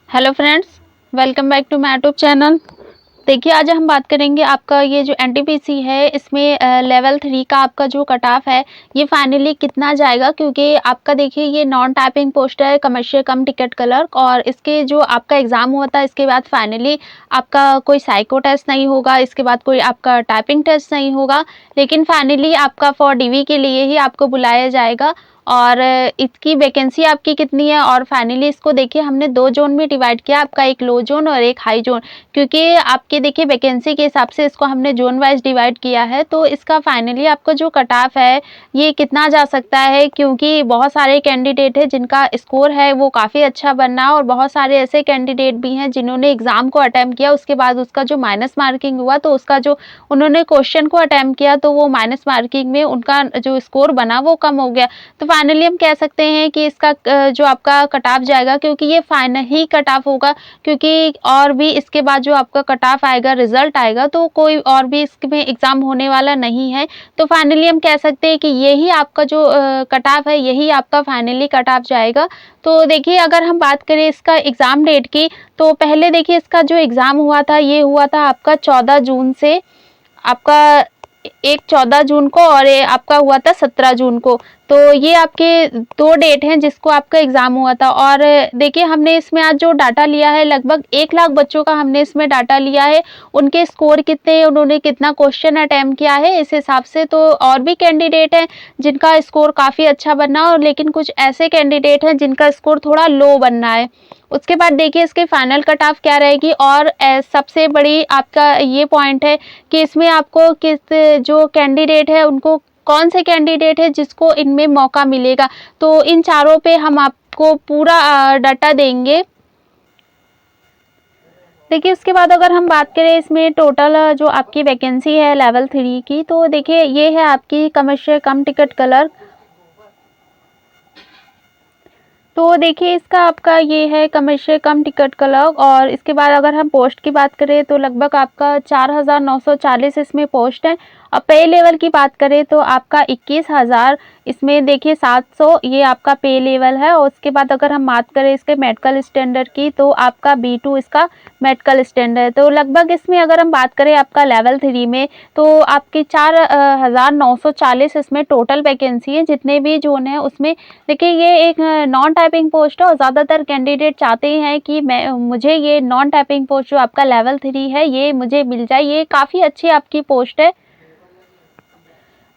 Hello friends, welcome back to my YouTube channel. देखिए, आज हम बात करेंगे आपका ये जो एनटीपीसी है इसमें लेवल 3 का आपका जो कट ऑफ है ये फाइनली कितना जाएगा, क्योंकि आपका देखिए ये नॉन टाइपिंग पोस्ट है, कमर्शियल कम टिकट क्लर्क, और इसके जो आपका एग्ज़ाम हुआ था इसके बाद फाइनली आपका कोई साइको टेस्ट नहीं होगा, इसके बाद कोई आपका टाइपिंग टेस्ट नहीं होगा, लेकिन फाइनली आपका फॉर डीवी के लिए ही आपको बुलाया जाएगा। और इसकी वैकेंसी आपकी कितनी है, और फाइनली इसको देखिए हमने 2 जोन में डिवाइड किया, आपका एक लो जोन और एक हाई जोन, क्योंकि आपके देखिए वैकेंसी के हिसाब से इसको हमने जोन वाइज डिवाइड किया है। तो इसका फाइनली आपका जो कट ऑफ है ये कितना जा सकता है, क्योंकि बहुत सारे कैंडिडेट हैं जिनका स्कोर है वो काफ़ी अच्छा बनना है, और बहुत सारे ऐसे कैंडिडेट भी हैं जिन्होंने एग्ज़ाम को अटैम्प्ट किया, उसके बाद उसका जो माइनस मार्किंग हुआ तो उसका जो उन्होंने क्वेश्चन को अटैम्प्ट किया तो वो माइनस मार्किंग में उनका जो स्कोर बना वो कम हो गया। तो फाइनली हम कह सकते हैं कि इसका जो आपका कट ऑफ जाएगा, क्योंकि ये फाइनल ही कट ऑफ होगा, क्योंकि और भी इसके बाद जो आपका कट ऑफ आएगा, रिजल्ट आएगा, तो कोई और भी इसमें एग्ज़ाम होने वाला नहीं है। तो फाइनली हम कह सकते हैं कि यही आपका जो कट ऑफ है यही आपका फाइनली कट ऑफ जाएगा। तो देखिए, अगर हम बात करें इसका एग्ज़ाम डेट की, तो पहले देखिए इसका जो एग्ज़ाम हुआ था ये हुआ था आपका 14 जून से, आपका एक 14 जून को और ये आपका हुआ था 17 जून को। तो ये आपके 2 डेट हैं जिसको आपका एग्ज़ाम हुआ था। और देखिए हमने इसमें आज जो डाटा लिया है लगभग 1 लाख बच्चों का हमने इसमें डाटा लिया है, उनके स्कोर कितने हैं, उन्होंने कितना क्वेश्चन अटैम्प्ट किया है इस हिसाब से। तो और भी कैंडिडेट हैं जिनका स्कोर काफ़ी अच्छा बनना, और लेकिन कुछ ऐसे कैंडिडेट हैं जिनका स्कोर थोड़ा लो बनना है। उसके बाद देखिए इसकी फाइनल कट ऑफ क्या रहेगी, और सबसे बड़ी आपका ये पॉइंट है कि इसमें आपको किस जो कैंडिडेट है उनको कौन से कैंडिडेट है जिसको इनमें मौका मिलेगा। तो इन चारों पे हम आपको पूरा डाटा देंगे। देखिए उसके बाद अगर हम बात करें इसमें टोटल जो आपकी वैकेंसी है लेवल 3 की, तो देखिए ये है आपकी कमर्शियल कम टिकट क्लर्क। तो देखिए इसका आपका ये है कमर्शियल कम टिकट क्लर्क, और इसके बाद अगर हम पोस्ट की बात करें तो लगभग आपका 4940 इसमें पोस्ट है। और पे लेवल की बात करें तो आपका 21,000 इसमें देखिए 700 ये आपका पे लेवल है। और उसके बाद अगर हम बात करें इसके मेडिकल स्टैंडर्ड की, तो आपका B2 इसका मेडिकल स्टैंडर्ड है। तो लगभग इसमें अगर हम बात करें आपका लेवल 3 में, तो आपकी 4940 इसमें टोटल वैकेंसी है। जितने भी जोन है उसमें देखिए ये एक नॉन टाइपिंग पोस्ट है, और ज़्यादातर कैंडिडेट चाहते हैं कि मुझे ये नॉन टाइपिंग पोस्ट जो आपका लेवल 3 है ये मुझे मिल जाए, ये काफ़ी अच्छी आपकी पोस्ट है।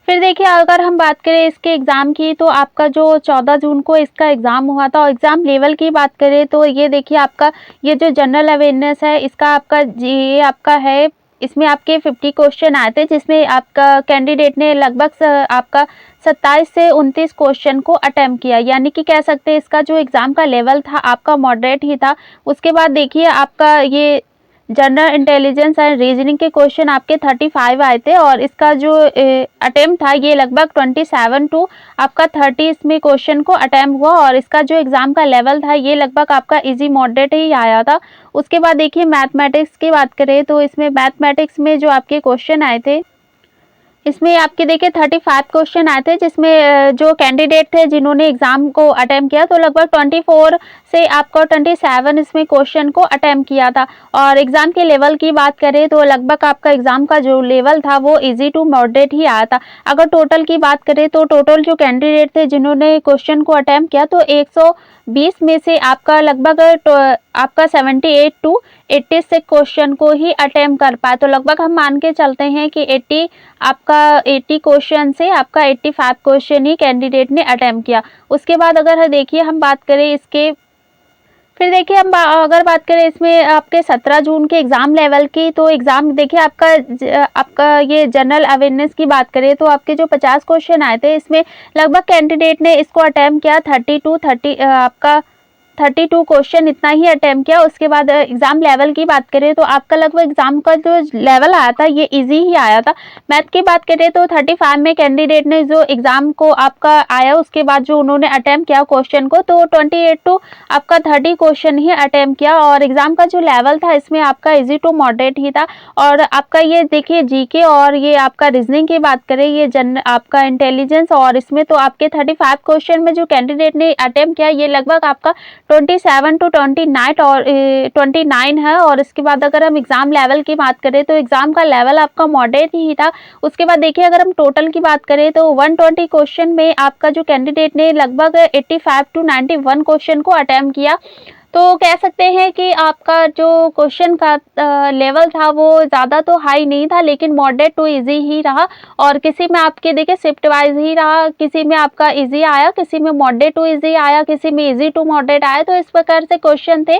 फिर देखिए अगर हम बात करें इसके एग्ज़ाम की, तो आपका जो 14 जून को इसका एग्ज़ाम हुआ था, और एग्ज़ाम लेवल की बात करें तो ये देखिए आपका ये जो जनरल अवेयरनेस है इसका आपका ये आपका है, इसमें आपके 50 क्वेश्चन आए थे, जिसमें आपका कैंडिडेट ने लगभग आपका 27 से 29 क्वेश्चन को अटेम्प्ट किया, यानी कि कह सकते हैं इसका जो एग्ज़ाम का लेवल था आपका मॉडरेट ही था। उसके बाद देखिए आपका ये जनरल इंटेलिजेंस एंड रीजनिंग के क्वेश्चन आपके 35 आए थे, और इसका जो अटेम्प्ट था ये लगभग 27 टू आपका 30 इसमें क्वेश्चन को अटेम्प्ट हुआ, और इसका जो एग्ज़ाम का लेवल था ये लगभग आपका इजी मॉडरेट ही आया था। उसके बाद देखिए मैथमेटिक्स की बात करें तो इसमें मैथमेटिक्स में जो आपके क्वेश्चन आए थे इसमें आपके देखिए 35 क्वेश्चन आए थे, जिसमें जो कैंडिडेट थे जिन्होंने एग्ज़ाम को अटेम्प्ट किया तो लगभग 24 से आपका 27 इसमें क्वेश्चन को अटेम्प्ट किया था। और एग्ज़ाम के लेवल की बात करें तो लगभग आपका एग्ज़ाम का जो लेवल था वो इजी टू मॉडरेट ही आया था। अगर टोटल की बात करें तो टोटल जो कैंडिडेट थे जिन्होंने क्वेश्चन को अटेम्प्ट किया तो 120 में से आपका लगभग आपका 78 टू 86 क्वेश्चन को ही अटेम्प्ट कर पाए। तो लगभग हम मान के चलते हैं कि 80 क्वेश्चन से आपका 85 क्वेश्चन ही कैंडिडेट ने अटेम्प्ट किया। उसके बाद अगर देखिए हम बात करें इसके, फिर देखिए हम अगर बात करें इसमें आपके 17 जून के एग्ज़ाम लेवल की, तो एग्ज़ाम देखिए आपका ये जनरल अवेयरनेस की बात करें तो आपके जो 50 क्वेश्चन आए थे इसमें लगभग कैंडिडेट ने इसको अटेम्प्ट किया 32 क्वेश्चन इतना ही अटेम्प्ट किया। उसके बाद एग्ज़ाम लेवल की बात करें तो आपका लगभग एग्ज़ाम का जो लेवल आया था ये इजी ही आया था। मैथ की बात करें तो 35 में कैंडिडेट ने जो एग्ज़ाम को आपका आया उसके बाद जो उन्होंने अटेम्प्ट किया क्वेश्चन को, तो 28 टू आपका 30 क्वेश्चन ही अटेम्प्ट किया। और एग्ज़ाम का जो लेवल था इसमें आपका इजी टू मॉडरेट ही था। और आपका ये देखिए जीके और ये आपका रीजनिंग की बात करें ये आपका इंटेलिजेंस, और इसमें तो आपके 35 क्वेश्चन में जो कैंडिडेट ने अटेम्प्ट किया ये लगभग आपका 27 टू 29 और 29 है। और इसके बाद अगर हम एग्ज़ाम लेवल की बात करें तो एग्ज़ाम का लेवल आपका मॉडरेट ही था। उसके बाद देखिए अगर हम टोटल की बात करें तो 120 क्वेश्चन में आपका जो कैंडिडेट ने लगभग 85 टू 91 क्वेश्चन को अटेम्प्ट किया। तो कह सकते हैं कि आपका जो क्वेश्चन का लेवल था वो ज़्यादा तो हाई नहीं था, लेकिन मॉडरेट टू इजी ही रहा। और किसी में आपके देखिए शिफ्ट वाइज ही रहा, किसी में आपका इजी आया, किसी में मॉडरेट टू इजी आया, किसी में इजी टू मॉडरेट आया। तो इस प्रकार से क्वेश्चन थे।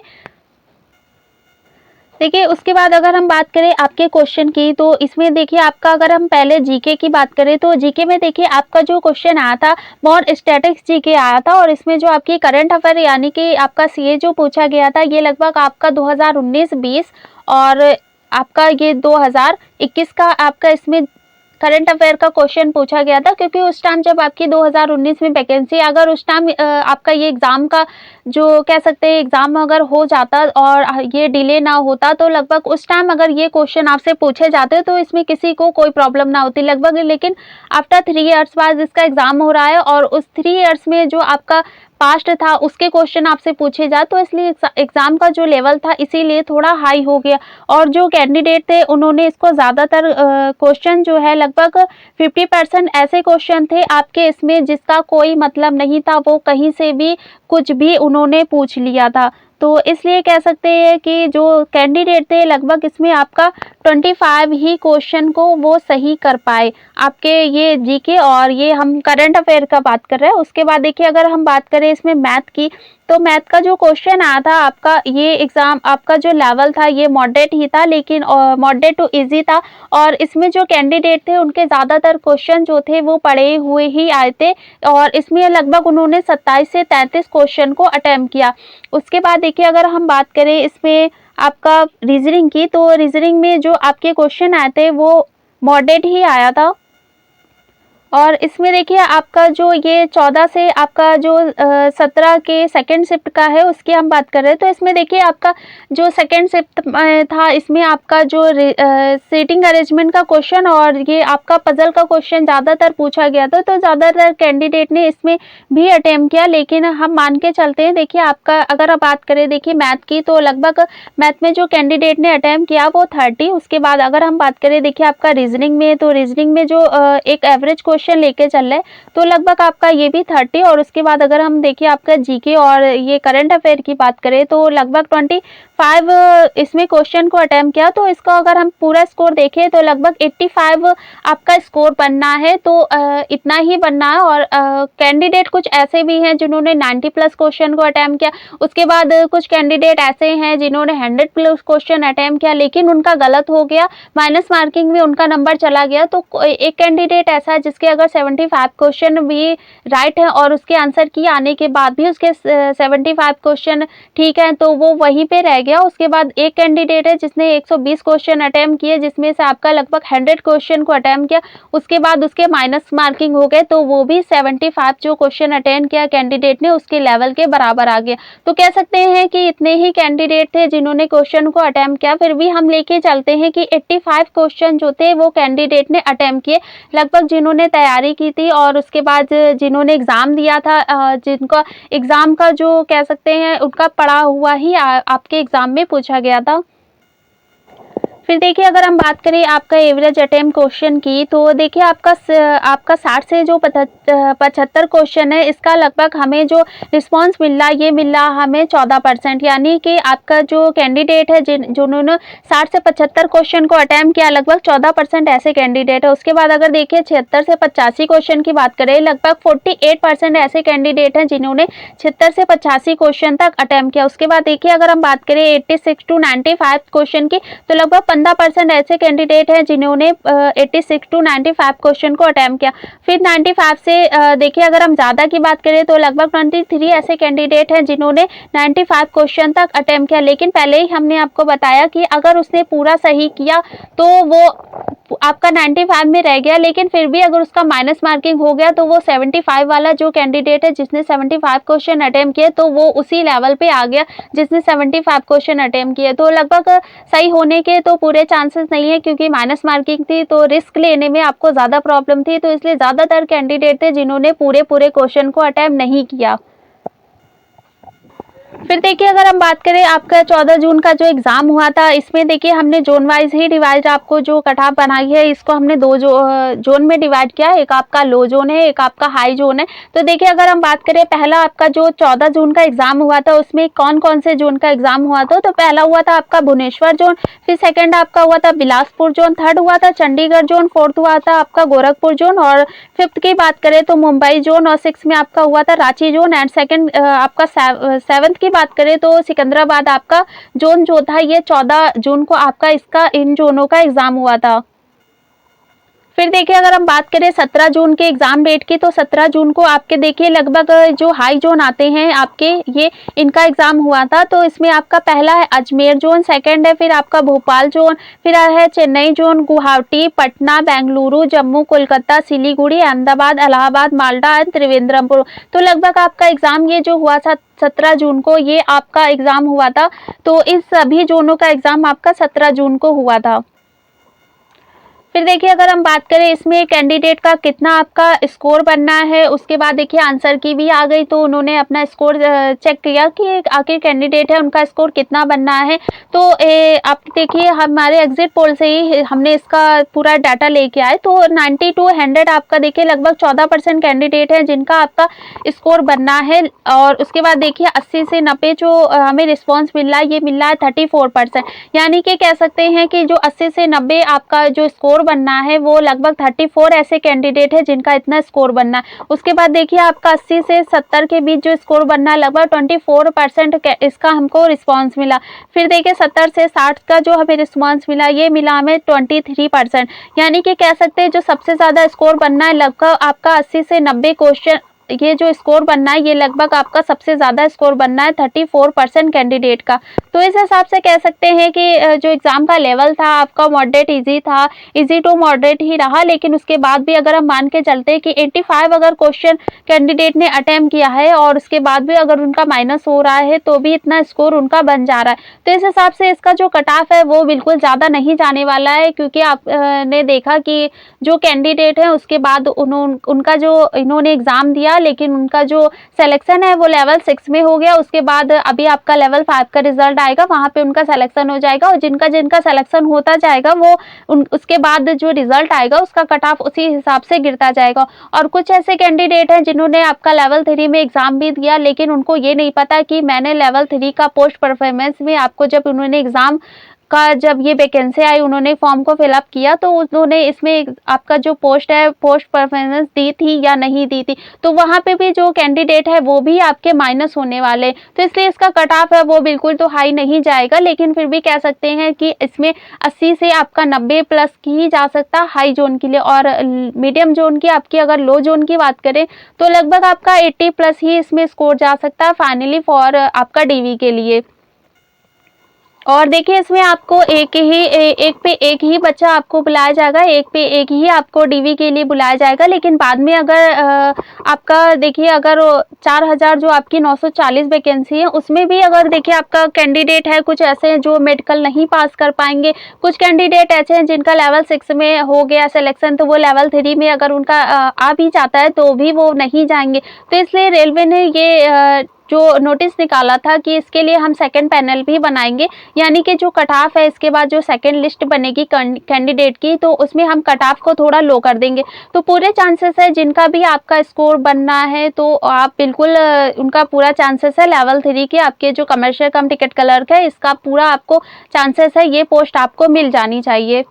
देखिए उसके बाद अगर हम बात करें आपके क्वेश्चन की, तो इसमें देखिए आपका अगर हम पहले जीके की बात करें तो जीके में देखिए आपका जो क्वेश्चन आया था मोर स्टैटिक्स जीके आया था। और इसमें जो आपकी करंट अफेयर यानी कि आपका सीए जो पूछा गया था ये लगभग आपका 2019-20 और आपका ये 2021 का आपका इसमें करंट अफेयर का क्वेश्चन पूछा गया था। क्योंकि उस टाइम जब आपकी 2019 में वैकेंसी, अगर उस टाइम आपका ये एग्ज़ाम का जो कह सकते हैं एग्ज़ाम अगर हो जाता और ये डिले ना होता तो लगभग उस टाइम अगर ये क्वेश्चन आपसे पूछे जाते तो इसमें किसी को कोई प्रॉब्लम ना होती लगभग। लेकिन आफ्टर 3 इयर्स बाद इसका एग्ज़ाम हो रहा है और उस 3 इयर्स में जो आपका पास्ट था उसके क्वेश्चन आपसे पूछे जाए, तो इसलिए एग्ज़ाम का जो लेवल था इसीलिए थोड़ा हाई हो गया। और जो कैंडिडेट थे उन्होंने इसको ज़्यादातर क्वेश्चन जो है लगभग 50% ऐसे क्वेश्चन थे आपके इसमें जिसका कोई मतलब नहीं था, वो कहीं से भी कुछ भी उन्होंने पूछ लिया था। तो इसलिए कह सकते हैं कि जो कैंडिडेट थे लगभग इसमें आपका 25 ही क्वेश्चन को वो सही कर पाए आपके ये जीके। और ये हम करंट अफेयर का बात कर रहे हैं। उसके बाद देखिए अगर हम बात करें इसमें मैथ की, तो मैथ का जो क्वेश्चन आया था आपका ये एग्ज़ाम आपका जो लेवल था ये मॉडरेट ही था, लेकिन मॉडरेट टू इजी था। और इसमें जो कैंडिडेट थे उनके ज़्यादातर क्वेश्चन जो थे वो पढ़े हुए ही आए थे। और इसमें लगभग उन्होंने 27 से 33 क्वेश्चन को अटेम्प्ट किया। उसके बाद देखिए अगर हम बात करें इसमें आपका रीजनिंग की, तो रीजनिंग में जो आपके क्वेश्चन आए थे वो मॉडरेट ही आया था। और इसमें देखिए आपका जो ये 14 से आपका जो 17 के सेकंड शिफ्ट का है उसकी हम बात कर रहे हैं। तो इसमें देखिए आपका जो सेकंड शिफ्ट था इसमें आपका जो सीटिंग अरेंजमेंट का क्वेश्चन और ये आपका पजल का क्वेश्चन ज़्यादातर पूछा गया था। तो ज़्यादातर कैंडिडेट ने इसमें भी अटेम्प्ट किया, लेकिन हम मान के चलते हैं देखिए आपका अगर आप बात करें देखिए मैथ की, तो लगभग मैथ में जो कैंडिडेट ने अटेम्प्ट किया वो 30। उसके बाद अगर हम बात करें देखिए आपका रीजनिंग में, तो रीजनिंग में जो एक एवरेज क्वेश्चन लेके चल रहे तो लगभग आपका ये भी 30। और उसके बाद अगर हम देखिए आपका जीके और ये करंट अफेयर की बात करें तो लगभग 25 इसमें क्वेश्चन को अटेम्प्ट किया। तो इसका अगर हम पूरा स्कोर देखें तो लगभग 85 आपका स्कोर बनना है, तो इतना ही बनना है। और कैंडिडेट कुछ ऐसे भी हैं जिन्होंने 90+ क्वेश्चन को अटेम्प्ट किया। उसके बाद कुछ कैंडिडेट ऐसे हैं जिन्होंने 100+ क्वेश्चन अटेम्प्ट किया, लेकिन उनका गलत हो गया, माइनस मार्किंग में उनका नंबर चला गया। तो एक कैंडिडेट ऐसा है जिसके अगर 75 क्वेश्चन भी राइट है और उसके आंसर की आने के बाद भी उसके 75 क्वेश्चन ठीक है तो वो वहीं पे रह गया। उसके बाद एक कैंडिडेट है जिसने 120 क्वेश्चन अटेम्प्ट किए, जिसमें से आपका लगभग 100 क्वेश्चन को अटेम्प्ट किया, उसके बाद उसके माइनस मार्किंग हो गए, तो वो भी 75 जो क्वेश्चन अटेम्प्ट किया कैंडिडेट ने उसके लेवल के बराबर आ गया। तो कह सकते हैं कि इतने ही कैंडिडेट थे जिन्होंने क्वेश्चन को अटेम्प्ट किया। फिर भी हम लेके चलते हैं कि 85 क्वेश्चन जो थे वो कैंडिडेट ने अटेम्प्ट किए, लगभग जिन्होंने तैयारी की थी और उसके बाद जिन्होंने एग्ज़ाम दिया था, जिनका एग्ज़ाम का जो कह सकते हैं उनका पढ़ा हुआ ही आपके एग्ज़ाम में पूछा गया था। फिर देखिए अगर हम बात करें आपका एवरेज अटेम्प्ट क्वेश्चन की, तो देखिए आपका 60 से जो 75 क्वेश्चन है इसका लगभग हमें जो रिस्पांस मिल रहा है ये मिल रहा हमें 14%। यानी कि आपका जो कैंडिडेट है जिन्होंने 60 से 75 क्वेश्चन को अटेम्प्ट किया लगभग 14% ऐसे कैंडिडेट है। उसके बाद अगर देखिए 76 से 85 क्वेश्चन की बात करें लगभग 48% ऐसे कैंडिडेट हैं जिन्होंने 76 से 85 क्वेश्चन तक अटेम्प्ट किया। उसके बाद देखिए अगर हम बात करें 86 टू 95 क्वेश्चन की, तो लगभग 15% ऐसे कैंडिडेट हैं जिन्होंने 86 टू 95 क्वेश्चन को अटेम्प्ट किया। फिर 95 से देखिए अगर हम ज़्यादा की बात करें तो लगभग 23 ऐसे कैंडिडेट हैं जिन्होंने 95 क्वेश्चन तक अटेम्प्ट किया। लेकिन पहले ही हमने आपको बताया कि अगर उसने पूरा सही किया तो वो आपका 95 में रह गया, लेकिन फिर भी अगर उसका माइनस मार्किंग हो गया तो वो 75 वाला जो कैंडिडेट है जिसने 75 क्वेश्चन अटेम्प्ट किए तो वो उसी लेवल पे आ गया जिसने 75 क्वेश्चन अटेम्प्ट किए। तो लगभग सही होने के तो पूरे चांसेस नहीं है, क्योंकि माइनस मार्किंग थी तो रिस्क लेने में आपको ज़्यादा प्रॉब्लम थी, तो इसलिए ज़्यादातर कैंडिडेट थे जिन्होंने पूरे क्वेश्चन को अटेम्प्ट नहीं किया। फिर देखिए अगर हम बात करें आपका 14 जून का जो एग्ज़ाम हुआ था, इसमें देखिए हमने ज़ोन वाइज़ ही डिवाइड आपको जो कट ऑफ बनाई है, इसको हमने 2 ज़ोन में डिवाइड किया है। एक आपका लो ज़ोन है, एक आपका हाई ज़ोन है। तो देखिए अगर हम बात करें पहला आपका जो 14 जून का एग्ज़ाम हुआ था, उसमें कौन-कौन से ज़ोन का एग्ज़ाम हुआ था? तो पहला हुआ था आपका भुवनेश्वर ज़ोन, फिर सेकंड आपका हुआ था बिलासपुर ज़ोन, थर्ड हुआ था चंडीगढ़ ज़ोन, फोर्थ हुआ था आपका गोरखपुर ज़ोन और फिफ्थ की बात करें तो मुंबई ज़ोन और सिक्स्थ में आपका हुआ था रांची ज़ोन एंड सेकंड आपका सेवंथ की बात करें तो सिकंदराबाद आपका ज़ोन जो था, ये 14 जून को आपका इसका इन ज़ोनों का एग्ज़ाम हुआ था। फिर देखिए अगर हम बात करें 17 जून के एग्ज़ाम डेट की, तो 17 जून को आपके देखिए लगभग जो हाई ज़ोन आते हैं आपके, ये इनका एग्ज़ाम हुआ था। तो इसमें आपका पहला है अजमेर ज़ोन, सेकंड है फिर आपका भोपाल ज़ोन, फिर है चेन्नई ज़ोन, गुवाहाटी, पटना, बेंगलुरु, जम्मू, कोलकाता, सिलीगुड़ी, अहमदाबाद, इलाहाबाद, माल्दा एंड त्रिवेंद्रमपुर। तो लगभग आपका एग्ज़ाम ये जो हुआ था 17 जून को, ये आपका एग्ज़ाम हुआ था। तो इस सभी ज़ोनों का एग्ज़ाम आपका 17 जून को हुआ था। फिर देखिए अगर हम बात करें इसमें कैंडिडेट का कितना आपका स्कोर बनना है, उसके बाद देखिए आंसर की भी आ गई, तो उन्होंने अपना स्कोर चेक किया कि आखिर कैंडिडेट है उनका स्कोर कितना बनना है। तो आप देखिए हमारे एग्जिट पोल से ही हमने इसका पूरा डाटा लेके आए, तो 90 टू 100 आपका देखिए लगभग 14% कैंडिडेट है जिनका आपका स्कोर बनना है। और उसके बाद देखिए 80 से 90 जो हमें रिस्पॉन्स मिल रहा है, ये मिल रहा है 34%, यानी कि कह सकते हैं कि जो 80 से 90 आपका जो स्कोर बनना है वो लगभग 34 ऐसे कैंडिडेट है जिनका इतना स्कोर बनना है। उसके बाद देखिए आपका 80 से 70 के बीच जो स्कोर बनना है, लगभग 24% इसका हमको रिस्पांस मिला। फिर देखिए 70 से 60 का जो हमें रिस्पांस मिला, ये मिला हमें 23%, यानी कि कह सकते हैं जो सबसे ज़्यादा स्कोर बनना है लगभग आपका 80 से 90 क्वेश्चन, ये जो स्कोर बनना है ये लगभग आपका सबसे ज़्यादा स्कोर बनना है 34% कैंडिडेट का। तो इस हिसाब से कह सकते हैं कि जो एग्ज़ाम का लेवल था आपका मॉडरेट इजी था, इजी टू मॉडरेट ही रहा। लेकिन उसके बाद भी अगर हम मान के चलते हैं कि 85 अगर क्वेश्चन कैंडिडेट ने अटेम्प्ट किया है और उसके बाद भी अगर उनका माइनस हो रहा है तो भी इतना स्कोर उनका बन जा रहा है। तो इस हिसाब से इसका जो कट ऑफ है वो बिल्कुल ज़्यादा नहीं जाने वाला है, क्योंकि आप ने देखा कि जो कैंडिडेट है उसके बाद उनका जो इन्होंने एग्ज़ाम दिया, लेकिन उनका जो सिलेक्शन है वो लेवल 6 में हो गया। उसके बाद अभी आपका लेवल 5 का रिजल्ट आएगा, वहाँ पे उनका सिलेक्शन हो जाएगा और जिनका जिनका सिलेक्शन होता जाएगा वो उसके बाद जो रिजल्ट आएगा उसका कट ऑफ उसी हिसाब से गिरता जाएगा। और कुछ ऐसे कैंडिडेट हैं जिन्होंने आपका लेवल 3 में एग्ज़ाम भी दिया, लेकिन उनको ये नहीं पता कि मैंने लेवल 3 का पोस्ट परफॉर्मेंस में आपको जब उन्होंने एग्ज़ाम का जब ये वैकेंसी आई उन्होंने फॉर्म को फिलअप किया तो उन्होंने इसमें आपका जो पोस्ट है पोस्ट परफॉर्मेंस दी थी या नहीं दी थी, तो वहाँ पे भी जो कैंडिडेट है वो भी आपके माइनस होने वाले। तो इसलिए इसका कट ऑफ है वो बिल्कुल तो हाई नहीं जाएगा, लेकिन फिर भी कह सकते हैं कि इसमें 80 से आपका 90 प्लस की ही जा सकता हाई जोन के लिए। और मीडियम जोन की आपकी अगर लो जोन की बात करें तो लगभग आपका 80 प्लस ही इसमें स्कोर जा सकता है फाइनली फॉर आपका डीवी के लिए। और देखिए इसमें आपको एक पे एक ही बच्चा आपको बुलाया जाएगा, एक पे एक ही आपको डीवी के लिए बुलाया जाएगा। लेकिन बाद में अगर आपका देखिए अगर 4000 जो आपकी 940 वैकेंसी है उसमें भी अगर देखिए आपका कैंडिडेट है, कुछ ऐसे हैं जो मेडिकल नहीं पास कर पाएंगे, कुछ कैंडिडेट ऐसे हैं जिनका लेवल 6 में हो गया सिलेक्शन, तो वो लेवल 3 में अगर उनका आ भी जाता है तो भी वो नहीं जाएंगे। तो इसलिए रेलवे ने ये जो नोटिस निकाला था कि इसके लिए हम सेकंड पैनल भी बनाएंगे, यानी कि जो कट ऑफ है इसके बाद जो सेकंड लिस्ट बनेगी कैंडिडेट की, तो उसमें हम कट ऑफ को थोड़ा लो कर देंगे। तो पूरे चांसेस है जिनका भी आपका स्कोर बनना है तो आप बिल्कुल उनका पूरा चांसेस है लेवल 3 के आपके जो कमर्शियल कम टिकट क्लर्क है इसका पूरा आपको चांसेस है, ये पोस्ट आपको मिल जानी चाहिए।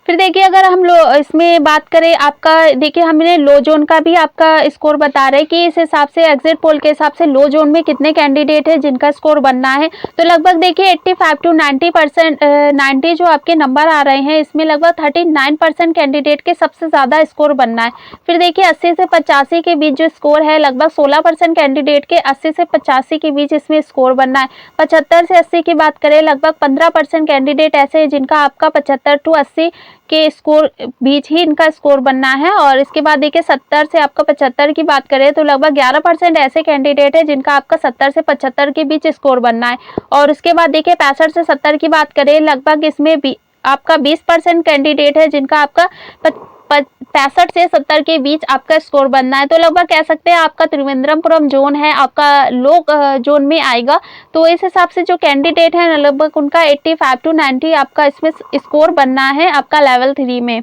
फिर देखिए अगर हम इसमें बात करें आपका देखिए हमने लो जोन का भी आपका स्कोर बता रहे हैं कि इस हिसाब से एग्जिट पोल के हिसाब से लो जोन में कितने कैंडिडेट है जिनका स्कोर बनना है। तो लगभग देखिए 85 टू 90% 90 जो आपके नंबर आ रहे हैं इसमें लगभग 39% कैंडिडेट के सबसे ज़्यादा स्कोर बनना है। फिर देखिए 80 से 85 के बीच जो स्कोर है लगभग 16% कैंडिडेट के 80 से 85 के बीच इसमें स्कोर बनना है। 75 से 80 की बात करें लगभग 15% कैंडिडेट ऐसे हैं जिनका आपका 75 टू 80 के स्कोर बीच ही इनका स्कोर बनना है। और इसके बाद देखिए 70 से आपका 75 की बात करें तो लगभग 11% ऐसे कैंडिडेट है जिनका आपका 70 से 75 के बीच स्कोर बनना है। और उसके बाद देखिए 65 से 70 की बात करें लगभग इसमें भी आपका 20% कैंडिडेट है जिनका आपका 65 से 70 के बीच आपका स्कोर बनना है। तो लगभग कह सकते हैं आपका त्रिवेंद्रमपुरम जोन है आपका लो जोन में आएगा। तो इस हिसाब से जो कैंडिडेट है लगभग उनका 85 to 90 आपका इसमें स्कोर बनना है आपका लेवल 3 में।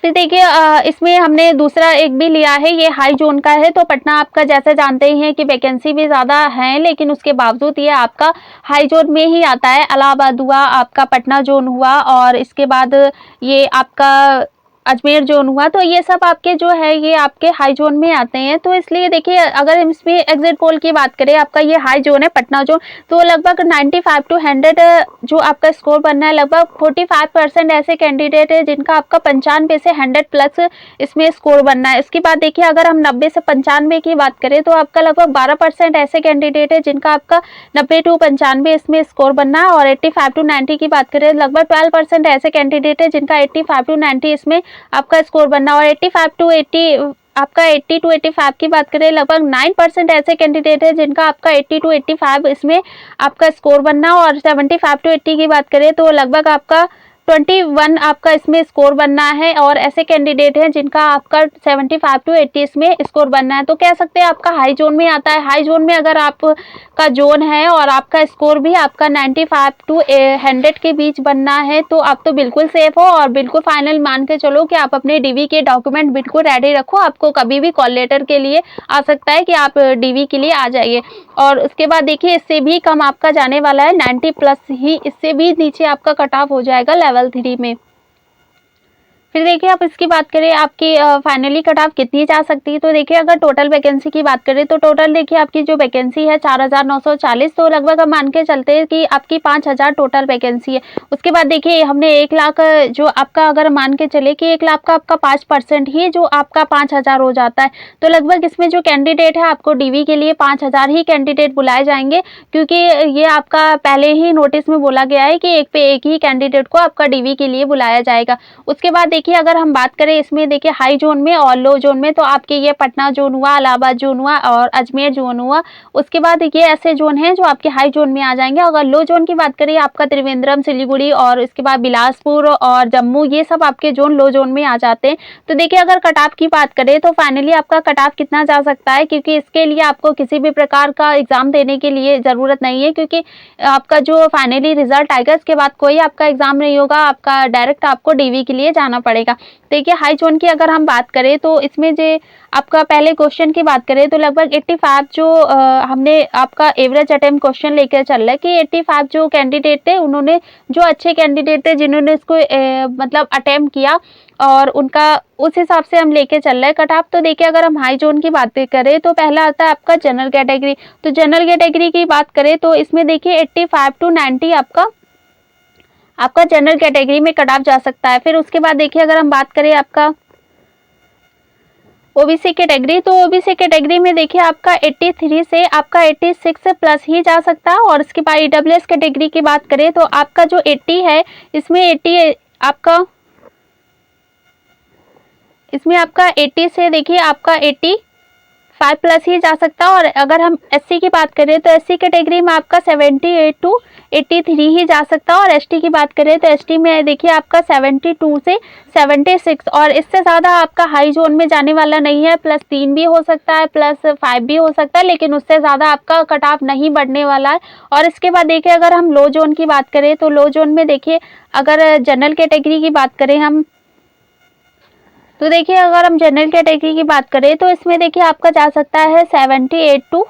फिर देखिए इसमें हमने दूसरा एक भी लिया है, ये हाई जोन का है। तो पटना आपका जैसे जानते ही हैं कि वैकेंसी भी ज़्यादा है, लेकिन उसके बावजूद ये आपका हाई जोन में ही आता है। इलाहाबाद हुआ, आपका पटना जोन हुआ, और इसके बाद ये आपका अजमेर जोन हुआ। तो ये सब आपके जो है ये आपके हाई जोन में आते हैं। तो इसलिए देखिए अगर हम इसमें एग्जिट पोल की बात करें, आपका ये हाई जोन है पटना जोन, तो लगभग 95 to 100 जो आपका स्कोर बनना है। लगभग 45% ऐसे कैंडिडेट है जिनका आपका 95 से 100 प्लस इसमें स्कोर बनना है। इसके बाद देखिए अगर हम 90 से 95 की बात करें तो आपका लगभग 12% ऐसे कैंडिडेट है जिनका आपका 90 to 95 इसमें स्कोर बनना है। और 85 to 90 की बात करें लगभग 12% ऐसे कैंडिडेट है जिनका 85 to 90 इसमें आपका स्कोर बनना। और 85 to 80 आपका 80 to 85 की बात करें लगभग 9% ऐसे कैंडिडेट है जिनका आपका 80 to 85 इसमें आपका स्कोर बनना। और 75 to 80 की बात करें तो लगभग आपका 21 आपका इसमें स्कोर बनना है। और ऐसे कैंडिडेट हैं जिनका आपका 75 to 80 इसमें स्कोर बनना है। तो कह सकते हैं आपका हाई जोन में आता है। हाई जोन में अगर आपका जोन है और आपका स्कोर भी आपका 95 to 100 के बीच बनना है तो आप तो बिल्कुल सेफ हो, और बिल्कुल फाइनल मान के चलो कि आप अपने डीवी के डॉक्यूमेंट बिल्कुल रेडी रखो। आपको कभी भी कॉल लेटर के लिए आ सकता है कि आप डीवी के लिए आ जाइए। और उसके बाद देखिए इससे भी कम आपका जाने वाला है 90 प्लस ही, इससे भी नीचे आपका कट ऑफ हो जाएगा लेवल 3 में। फिर देखिए आप इसकी बात करें आपकी फाइनली कट ऑफ कितनी जा सकती है। तो देखिए अगर टोटल वैकेंसी की बात करें तो टोटल देखिए आपकी जो वैकेंसी है 4940, तो लगभग हम मान के चलते हैं कि आपकी 5000 टोटल वैकेंसी है। उसके बाद देखिए हमने 1 लाख जो आपका अगर मान के चले कि 1 लाख का आपका 5% ही जो आपका 5000 हो जाता है। तो लगभग इसमें जो कैंडिडेट है आपको डीवी के लिए 5000 ही कैंडिडेट बुलाए जाएंगे, क्योंकि ये आपका पहले ही नोटिस में बोला गया है कि एक पे एक ही कैंडिडेट को आपका डीवी के लिए बुलाया जाएगा। उसके बाद देखिए अगर हम बात करें इसमें देखिए हाई जोन में और लो जोन में, तो आपके ये पटना जोन हुआ, इलाहाबाद जोन हुआ और अजमेर जोन हुआ। उसके बाद ये ऐसे जोन हैं जो आपके हाई जोन में आ जाएंगे। अगर लो जोन की बात करें आपका त्रिवेंद्रम, सिलीगुड़ी और इसके बाद बिलासपुर और जम्मू, ये सब आपके जोन लो जोन में आ जाते हैं। तो देखिए अगर कट ऑफ की बात करें तो फाइनली आपका कट ऑफ कितना जा सकता है, क्योंकि इसके लिए आपको किसी भी प्रकार का एग्जाम देने के लिए ज़रूरत नहीं है, क्योंकि आपका जो फाइनली रिजल्ट आएगा इसके बाद कोई आपका एग्जाम नहीं होगा, आपका डायरेक्ट आपको डीवी के लिए जाना पड़ेगा। देखिए हाई जोन की अगर हम बात करें तो इसमें जो आपका पहले क्वेश्चन की बात करें तो लगभग 85 जो हमने आपका एवरेज अटेम्प्ट क्वेश्चन लेकर चल रहा है कि 85 जो कैंडिडेट थे उन्होंने, जो अच्छे कैंडिडेट थे जिन्होंने इसको मतलब अटेम्प्ट किया, और उनका उस हिसाब से हम लेके चल रहे हैं कट ऑफ। तो देखिए अगर हम हाई जोन की बात करें तो पहला आता है आपका जनरल कैटेगरी। तो जनरल कैटेगरी की बात करें तो इसमें देखिए 85 to 90 आपका जनरल कैटेगरी में कट ऑफ जा सकता है। फिर उसके बाद देखिए अगर हम बात करें आपका ओबीसी कैटेगरी, तो ओबीसी कैटेगरी में देखिए आपका 83 से आपका 86 प्लस ही जा सकता है। और इसके बाद ईडब्ल्यूएस कैटेगरी की बात करें तो आपका जो 80 है इसमें 80 से देखिए आपका 85 प्लस ही जा सकता है। और अगर हम एससी की बात करें तो एससी कैटेगरी में आपका 78 to 83 ही जा सकता है। और एसटी की बात करें तो एसटी में देखिए आपका 72 से 76, और इससे ज़्यादा आपका हाई जोन में जाने वाला नहीं है। +3 भी हो सकता है, +5 भी हो सकता है, लेकिन उससे ज़्यादा आपका कट ऑफ नहीं बढ़ने वाला है। और इसके बाद देखिए अगर हम लो जोन की बात करें तो लो जोन में देखिए अगर जनरल कैटेगरी की बात करें हम, तो देखिए अगर हम जनरल कैटेगरी की बात करें तो इसमें देखिए आपका जा सकता है 78 to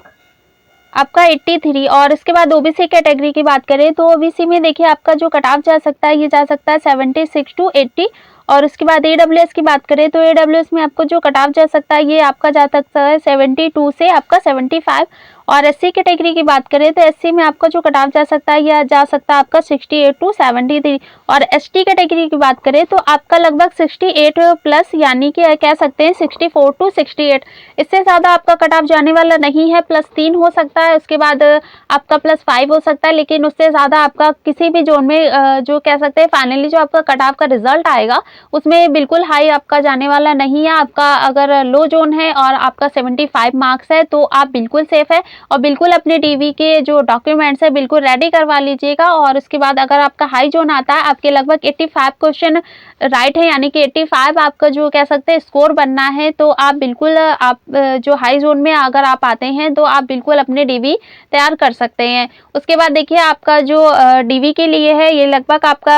आपका 83। और इसके बाद ओबीसी कैटेगरी की बात करें तो ओबीसी में देखिए आपका जो कट ऑफ जा सकता है ये जा सकता है 76 to 80। और उसके बाद ईडब्ल्यूएस की बात करें तो ईडब्ल्यूएस में आपको जो कट ऑफ जा सकता है ये आपका जा सकता है 72 से आपका 75। और एससी कैटेगरी की बात करें तो एससी में आपका जो कट ऑफ जा सकता है यह जा सकता है आपका 68 to 73। और एसटी कैटेगरी की बात करें तो आपका लगभग 68 प्लस, यानी कि कह सकते हैं 64 to 68। इससे ज़्यादा आपका कट ऑफ जाने वाला नहीं है। +3 हो सकता है, उसके बाद आपका +5 हो सकता है, लेकिन उससे ज़्यादा आपका किसी भी जोन में जो कह सकते हैं फाइनली जो आपका कट ऑफ का रिजल्ट आएगा उसमें बिल्कुल हाई आपका जाने वाला नहीं है। आपका अगर लो जोन है और आपका 75 मार्क्स है तो आप बिल्कुल सेफ है। और बिल्कुल अपने डीवी के जो डॉक्यूमेंट्स है बिल्कुल रेडी करवा लीजिएगा। और उसके बाद अगर आपका हाई ज़ोन आता है, आपके लगभग 85 क्वेश्चन राइट है, यानी कि 85 आपका जो कह सकते हैं स्कोर बनना है, तो आप बिल्कुल आप जो हाई ज़ोन में अगर आप आते हैं तो आप बिल्कुल अपने डीवी तैयार कर सकते हैं। उसके बाद देखिए आपका जो डीवी के लिए है, ये लगभग आपका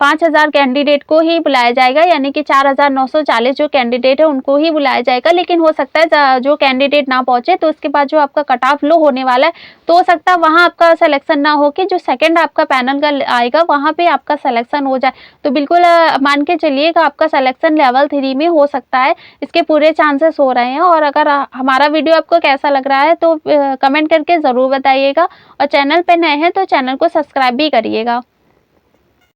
5000 कैंडिडेट को ही बुलाया जाएगा, यानी कि 4940 जो कैंडिडेट है उनको ही बुलाया जाएगा। लेकिन हो सकता है जो कैंडिडेट ना पहुंचे तो उसके बाद जो आपका कट ऑफ लो होने वाला है, तो हो सकता है वहां आपका सिलेक्शन ना हो के जो सेकंड आपका पैनल का आएगा वहां पे आपका सिलेक्शन हो जाए। तो बिल्कुल मान के चलिएगा आपका सिलेक्शन लेवल 3 में हो सकता है, इसके पूरे चांसेस हो रहे हैं। और अगर हमारा वीडियो आपको कैसा लग रहा है तो कमेंट करके ज़रूर बताइएगा, और चैनल पे नए हैं तो चैनल को सब्सक्राइब भी करिएगा।